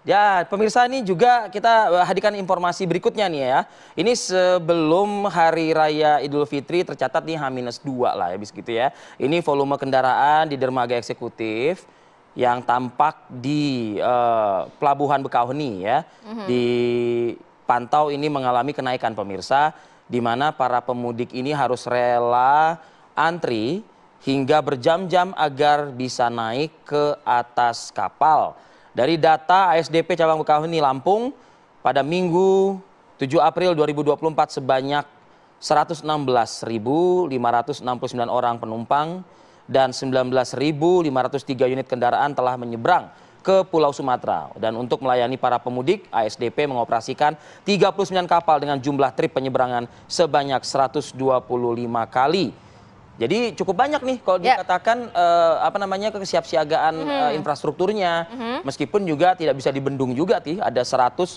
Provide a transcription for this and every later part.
Ya, pemirsa ini juga kita hadirkan informasi berikutnya nih ya. Ini sebelum Hari Raya Idul Fitri tercatat nih H-2 lah ya, gitu ya. Ini volume kendaraan di dermaga eksekutif yang tampak di Pelabuhan Bekauheni ya. Dipantau ini mengalami kenaikan pemirsa, di mana para pemudik ini harus rela antri hingga berjam-jam agar bisa naik ke atas kapal. Dari data ASDP Cabang Bekauheni Lampung, pada Minggu 7 April 2024 sebanyak 116.569 orang penumpang dan 19.503 unit kendaraan telah menyeberang ke Pulau Sumatera. Dan untuk melayani para pemudik, ASDP mengoperasikan 39 kapal dengan jumlah trip penyeberangan sebanyak 125 kali. Jadi cukup banyak nih kalau dikatakan kesiapsiagaan infrastrukturnya, meskipun juga tidak bisa dibendung juga ada 116.000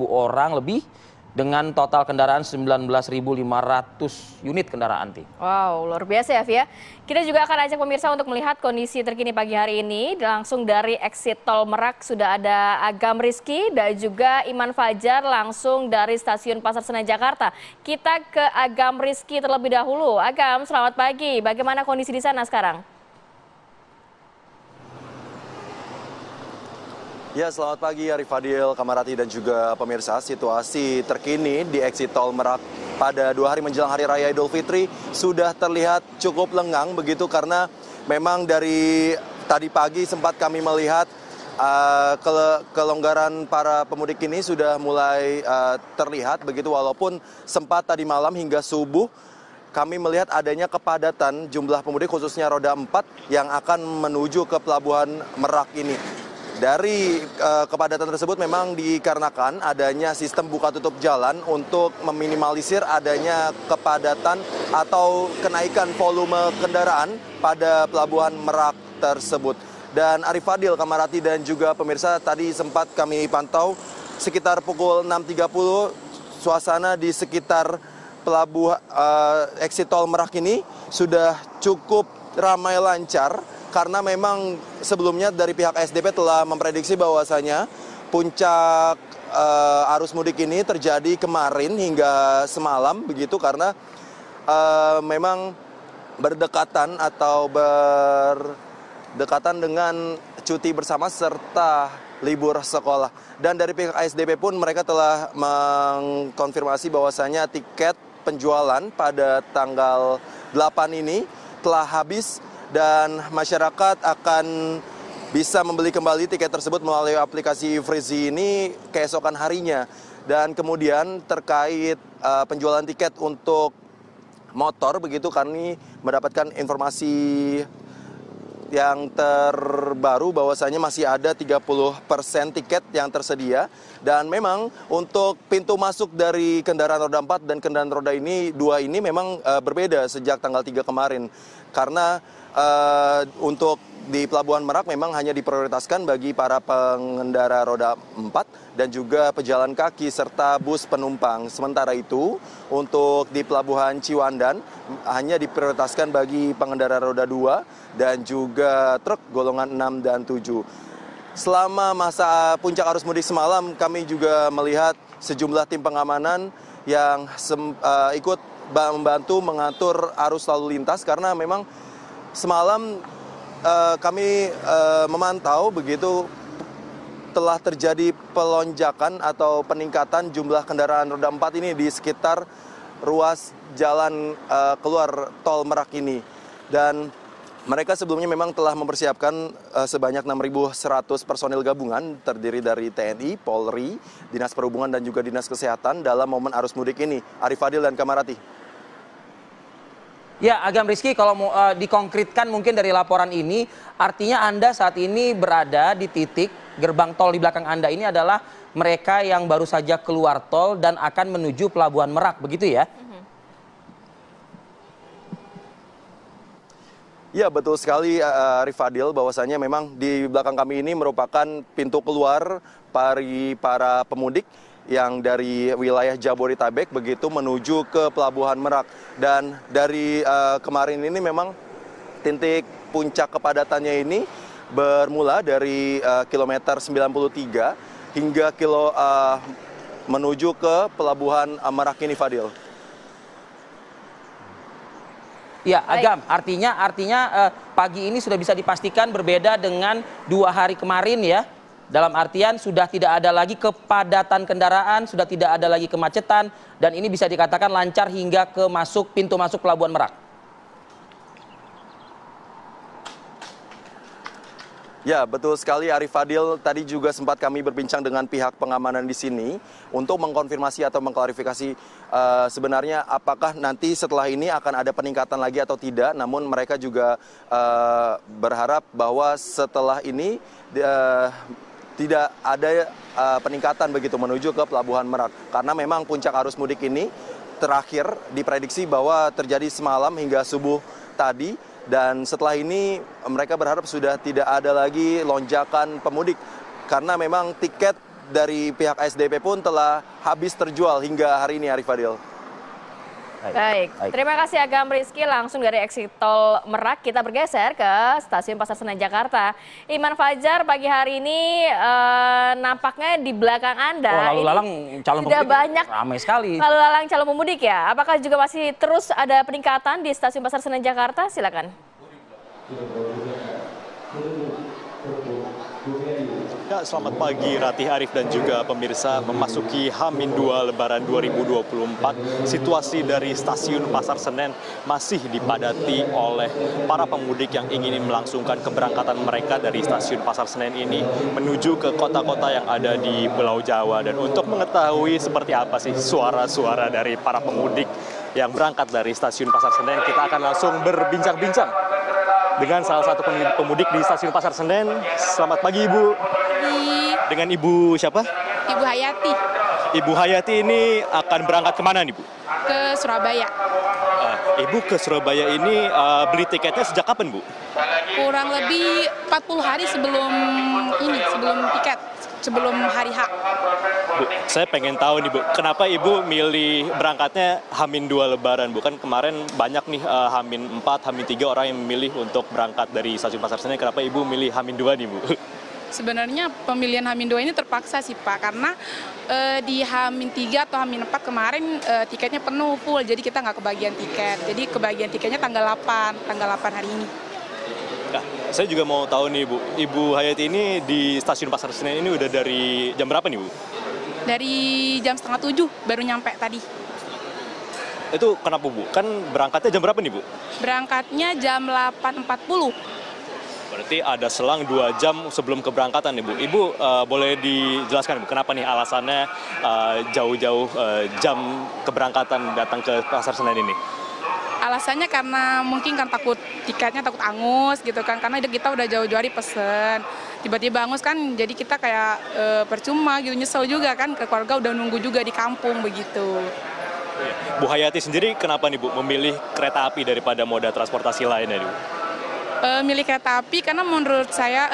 orang lebih dengan total kendaraan 19.500 unit kendaraan. Wow, luar biasa ya, Via. Kita juga akan ajak pemirsa untuk melihat kondisi terkini pagi hari ini. Langsung dari exit tol Merak sudah ada Agam Rizky dan juga Iman Fajar langsung dari stasiun Pasar Senen Jakarta. Kita ke Agam Rizky terlebih dahulu. Agam, selamat pagi. Bagaimana kondisi di sana sekarang? Ya, selamat pagi Arif Fadil, Kamarati dan juga pemirsa. Situasi terkini di exit tol Merak pada 2 hari menjelang Hari Raya Idul Fitri sudah terlihat cukup lengang begitu, karena memang dari tadi pagi sempat kami melihat kelonggaran para pemudik ini sudah mulai terlihat begitu, walaupun sempat tadi malam hingga subuh kami melihat adanya kepadatan jumlah pemudik khususnya roda 4 yang akan menuju ke Pelabuhan Merak ini. Dari kepadatan tersebut memang dikarenakan adanya sistem buka tutup jalan untuk meminimalisir adanya kepadatan atau kenaikan volume kendaraan pada Pelabuhan Merak tersebut. Dan Arif Fadil, Kamarati dan juga pemirsa, tadi sempat kami pantau sekitar pukul 6.30 suasana di sekitar pelabuhan exit tol Merak ini sudah cukup ramai lancar. Karena memang sebelumnya dari pihak ASDP telah memprediksi bahwasanya puncak arus mudik ini terjadi kemarin hingga semalam begitu, karena memang berdekatan atau berdekatan dengan cuti bersama serta libur sekolah. Dan dari pihak ASDP pun mereka telah mengkonfirmasi bahwasanya tiket penjualan pada tanggal 8 ini telah habis dan masyarakat akan bisa membeli kembali tiket tersebut melalui aplikasi Freezy ini keesokan harinya. Dan kemudian terkait penjualan tiket untuk motor begitu, kami mendapatkan informasi yang terbaru bahwasanya masih ada 30% tiket yang tersedia. Dan memang untuk pintu masuk dari kendaraan roda 4 dan kendaraan roda ini 2 ini memang berbeda sejak tanggal 3 kemarin. Karena untuk di Pelabuhan Merak memang hanya diprioritaskan bagi para pengendara roda 4 dan juga pejalan kaki serta bus penumpang. Sementara itu untuk di Pelabuhan Ciwandan hanya diprioritaskan bagi pengendara roda 2 dan juga truk golongan 6 dan 7. Selama masa puncak arus mudik semalam kami juga melihat sejumlah tim pengamanan yang ikut membantu mengatur arus lalu lintas, karena memang semalam kami memantau begitu telah terjadi pelonjakan atau peningkatan jumlah kendaraan roda 4 ini di sekitar ruas jalan keluar tol Merak ini. Dan mereka sebelumnya memang telah mempersiapkan sebanyak 6.100 personil gabungan terdiri dari TNI, Polri, Dinas Perhubungan dan juga Dinas Kesehatan dalam momen arus mudik ini. Arif Fadil dan Kamarati. Ya, Agam Rizky, kalau mau dikonkretkan mungkin dari laporan ini, artinya Anda saat ini berada di titik gerbang tol di belakang Anda ini adalah mereka yang baru saja keluar tol dan akan menuju Pelabuhan Merak, begitu ya? Ya, betul sekali Arif Fadil, bahwasanya memang di belakang kami ini merupakan pintu keluar para pemudik yang dari wilayah Jabodetabek begitu menuju ke Pelabuhan Merak. Dan dari kemarin ini memang titik puncak kepadatannya ini bermula dari kilometer 93 hingga menuju ke pelabuhan Merak ini, Fadil. Ya, Agam, artinya pagi ini sudah bisa dipastikan berbeda dengan 2 hari kemarin ya. Dalam artian sudah tidak ada lagi kepadatan kendaraan, sudah tidak ada lagi kemacetan, dan ini bisa dikatakan lancar hingga ke pintu masuk Pelabuhan Merak. Ya, betul sekali Arif Fadil. Tadi juga sempat kami berbincang dengan pihak pengamanan di sini untuk mengkonfirmasi atau mengklarifikasi sebenarnya apakah nanti setelah ini akan ada peningkatan lagi atau tidak. Namun mereka juga berharap bahwa setelah ini tidak ada peningkatan begitu menuju ke Pelabuhan Merak. Karena memang puncak arus mudik ini terakhir diprediksi bahwa terjadi semalam hingga subuh tadi. Dan setelah ini mereka berharap sudah tidak ada lagi lonjakan pemudik. Karena memang tiket dari pihak ASDP pun telah habis terjual hingga hari ini, Arif Fadil. Baik, terima kasih Agam Rizky langsung dari exit tol Merak. Kita bergeser ke stasiun Pasar Senen Jakarta. Iman Fajar, pagi hari ini nampaknya di belakang Anda lalu lalang calon sudah pemudik banyak ramai sekali. Lalu lalang calon pemudik ya. Apakah juga masih terus ada peningkatan di stasiun Pasar Senen Jakarta? Silakan. Ya, selamat pagi Ratih, Arif dan juga pemirsa. Memasuki H-2 Lebaran 2024, situasi dari stasiun Pasar Senen masih dipadati oleh para pemudik yang ingin melangsungkan keberangkatan mereka dari stasiun Pasar Senen ini menuju ke kota-kota yang ada di Pulau Jawa. Dan untuk mengetahui seperti apa sih suara-suara dari para pemudik yang berangkat dari stasiun Pasar Senen, kita akan langsung berbincang-bincang dengan salah satu pemudik di stasiun Pasar Senen. Selamat pagi Ibu. Dengan Ibu siapa? Ibu Hayati. Ibu Hayati ini akan berangkat kemana nih Bu? Ke Surabaya. Ibu ke Surabaya ini beli tiketnya sejak kapan Bu? Kurang lebih 40 hari sebelum tiket, sebelum hari H. Bu, saya pengen tahu nih Bu, kenapa Ibu milih berangkatnya H-2 Lebaran Bu? Kan kemarin banyak nih H-4, H-3 orang yang memilih untuk berangkat dari stasiun Pasar Senen. Kenapa Ibu milih H-2 nih Bu? Sebenarnya pemilihan H-2 ini terpaksa sih Pak, karena di H-3 atau H-4 kemarin tiketnya penuh full, jadi kita nggak kebagian tiket. Jadi kebagian tiketnya tanggal 8 hari ini. Nah, saya juga mau tahu nih Bu, Ibu Hayati ini di stasiun Pasar Senen ini udah dari jam berapa nih Bu? Dari jam 6:30 baru nyampe tadi. Itu kenapa Bu? Kan berangkatnya jam berapa nih Bu? Berangkatnya jam 8.40. Berarti ada selang 2 jam sebelum keberangkatan nih Bu. Ibu boleh dijelaskan Bu, kenapa nih alasannya jauh-jauh jam keberangkatan datang ke Pasar Senen ini? Alasannya karena mungkin kan takut tiketnya takut angus gitu kan, karena kita udah jauh-jauh hari pesen. Tiba-tiba angus kan, jadi kita kayak percuma gitu, nyesel juga kan, ke keluarga udah nunggu juga di kampung begitu. Bu Hayati sendiri kenapa nih Bu memilih kereta api daripada moda transportasi lainnya Bu? Milih kereta api karena menurut saya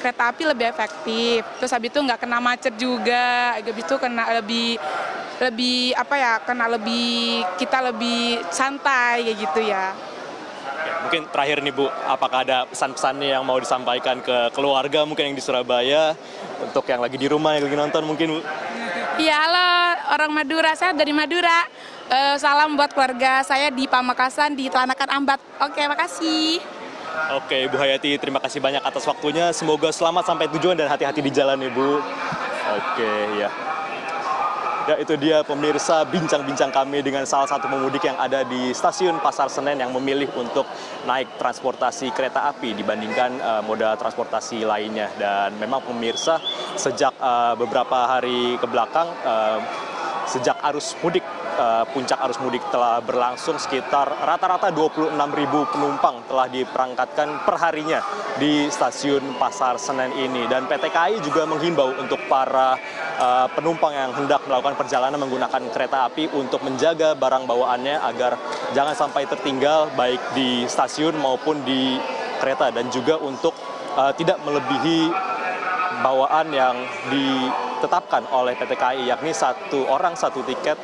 kereta api lebih efektif, terus habis itu nggak kena macet juga, habis itu kena kita lebih santai kayak gitu ya. Mungkin terakhir nih Bu, apakah ada pesan-pesannya yang mau disampaikan ke keluarga mungkin yang di Surabaya, untuk yang lagi di rumah yang lagi nonton mungkin Bu? Iya, halo orang Madura, saya dari Madura. Salam buat keluarga saya di Pamekasan, di Telanakan Ambat. Oke, makasih. Oke, Bu Hayati, terima kasih banyak atas waktunya. Semoga selamat sampai tujuan dan hati-hati di jalan, Ibu. Oke, ya. Ya, itu dia pemirsa bincang-bincang kami dengan salah satu pemudik yang ada di stasiun Pasar Senen yang memilih untuk naik transportasi kereta api dibandingkan moda transportasi lainnya. Dan memang pemirsa, sejak beberapa hari kebelakang, sejak arus mudik, puncak arus mudik telah berlangsung, sekitar rata-rata 26.000 penumpang telah diberangkatkan perharinya di stasiun Pasar Senen ini. Dan PT KAI juga menghimbau untuk para penumpang yang hendak melakukan perjalanan menggunakan kereta api untuk menjaga barang bawaannya agar jangan sampai tertinggal baik di stasiun maupun di kereta, dan juga untuk tidak melebihi bawaan yang ditetapkan oleh PT KAI, yakni satu orang satu tiket,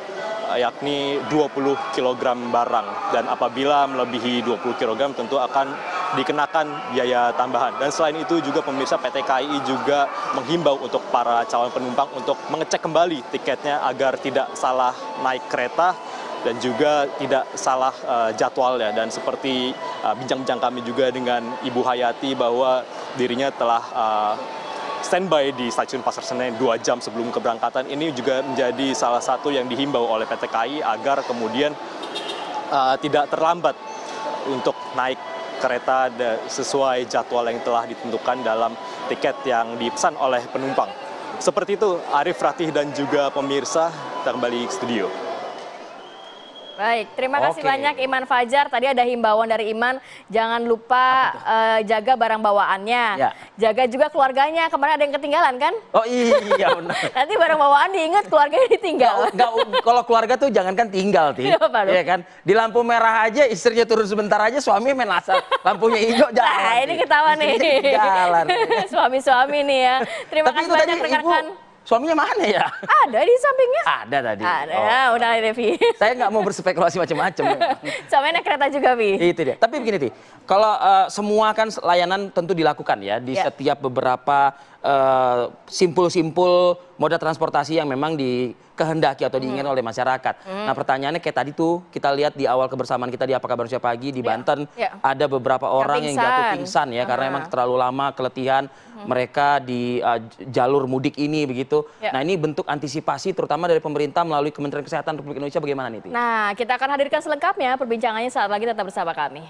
yakni 20 kg barang. Dan apabila melebihi 20 kg tentu akan dikenakan biaya tambahan. Dan selain itu juga pemirsa, PT KAI juga menghimbau untuk para calon penumpang untuk mengecek kembali tiketnya agar tidak salah naik kereta dan juga tidak salah jadwalnya. Dan seperti bincang-bincang kami juga dengan Ibu Hayati bahwa dirinya telah standby di stasiun Pasar Senen 2 jam sebelum keberangkatan. Ini juga menjadi salah satu yang dihimbau oleh PT KAI agar kemudian tidak terlambat untuk naik kereta sesuai jadwal yang telah ditentukan dalam tiket yang dipesan oleh penumpang. Seperti itu, Arif, Ratih, dan juga pemirsa, kita kembali ke studio. Baik, terima kasih banyak Iman Fajar. Tadi ada himbauan dari Iman, jangan lupa jaga barang bawaannya. Ya. Jaga juga keluarganya, kemarin ada yang ketinggalan kan? Oh iya benar. Nanti barang bawaan diingat, keluarganya ditinggal. Kalau keluarga tuh jangankan tinggal, Iya kan? Di lampu merah aja istrinya turun sebentar aja, suaminya main asal. Lampunya hijau jalan. Nah, ini ketawa nih. Jalan. Suami-suami nih ya. Terima Tapi kasih itu banyak tadi rekan-rekan. Suaminya mana ya? Ada di sampingnya. Ada tadi. Ada, Oh. udah Devi. Saya nggak mau berspekulasi macam-macam. Sama naik kereta juga, Vi. Itu dia. Tapi begini, Ti. Kalau semua kan layanan tentu dilakukan ya di setiap beberapa simpul-simpul moda transportasi yang memang dikehendaki atau diinginkan oleh masyarakat. Nah, pertanyaannya kayak tadi tuh kita lihat di awal kebersamaan kita di Apa Kabar Indonesia Pagi di Banten ada beberapa orang yang jatuh pingsan ya karena emang terlalu lama keletihan mereka di jalur mudik ini begitu. Nah, ini bentuk antisipasi terutama dari pemerintah melalui Kementerian Kesehatan Republik Indonesia bagaimana nih, Ti? Nah, kita akan hadirkan selengkapnya perbincangannya saat lagi, tetap bersama kami.